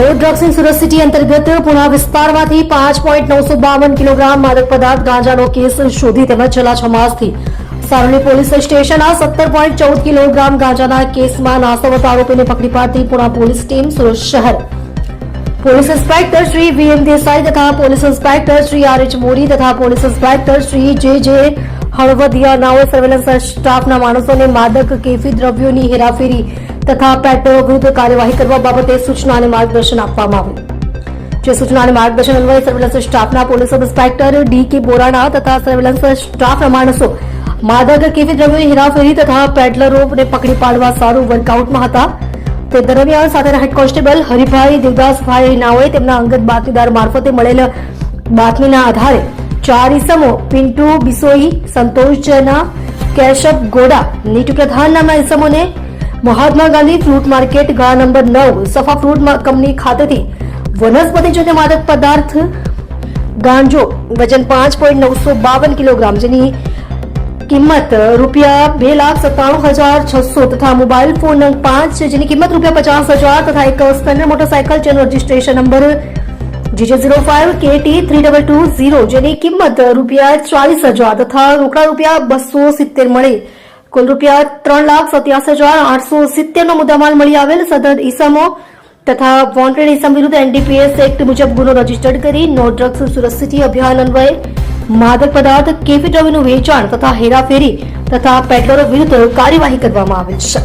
No drugs in Surat city અંતર્ગત પુણા વિસ્તારમાંથી 5.952 kilogram માદક પદાર્થ ગાંજાનો કેસ શોધી તેમજ છેલ્લા 6 માસથી સારોલી પોલીસ સ્ટેશનના 17.14 કિલોગ્રામ ગાંજાના કેસમાં નાસ્તો આરોપીને પકડી પાડતી પુણા પોલીસ ટીમ સુરત શહેર police inspector Shri VM Desai તથા પોલીસ ઇન્સ્પેક્ટર શ્રી આરએચ મોરી તથા પોલીસ ઇન્સ્પેક્ટર શ્રી જે હળવદિયા નાઓ સર્વેલન્સ સ્ટાફના માણસોને માદક કેફી દ્રવ્યોની હેરાફેરી તથા પેટ્રોલ વિરુદ્ધ કાર્યવાહી કરવા બાબતે સૂચના અને માર્ગદર્શન આપવામાં આવ્યું જે સૂચના અને માર્ગદર્શન અન્વયે સર્વેલન્સ સ્ટાફના પોલીસ ઇન્સ્પેક્ટર ડી.કે. બોરાણા તથા સર્વેલન્સ સ્ટાફના માણસો માદક કેફી દ્રવ્યોની હેરાફેરી તથા પેડલરોને પકડી પાડવા સારું વર્કઆઉટમાં હતા તે દરમિયાન સાથેના હેડ કોન્સ્ટેબલ હરિભાઈ દેવદાસભાઈ નાઓએ તેમના અંગત બાતમીદાર મારફતે મળેલ બાતમીના આધારે 4 ઇસમો પિન્ટુ બિસોઈ, સંતોષ જેના, કેશવ ગોડા, નીટુ પ્રધાન નામના ઇસમોને મહાત્મા ગાંધી ફ્રૂટ માર્કેટ ગા નંબર 9 સફા ફ્રૂટ કંપની ખાતેથી વનસ્પતિજન્ય માદક પદાર્થ ગાંજો વજન 5.952 કિલોગ્રામ જેની કિંમત ₹2,97,600 તથા મોબાઈલ ફોન નંગ 5 જેની કિંમત ₹50,000 તથા એક સ્પ્લેન્ડર મોટરસાયકલ જેનો રજીસ્ટ્રેશન નંબર GJ05KT3220 જેની કિંમત ₹40,000 તથા રોકડા ₹270 મળી કુલ ₹3,87,870 નો મુદ્દામાલ મળી આવેલ સદન ઈસમો તથા વોન્ટેડ ઈસમ વિરુદ્ધ NDPS એક્ટ મુજબ ગુનો રજીસ્ટર્ડ કરી નો ડ્રગ્સ સુરત સિટી અભિયાન અન્વયે માદક પદાર્થ કેફી દ્રવ્યનું વેચાણ તથા હેરાફેરી તથા પેડલરો વિરુદ્ધ કાર્યવાહી કરવામાં આવેલ છે।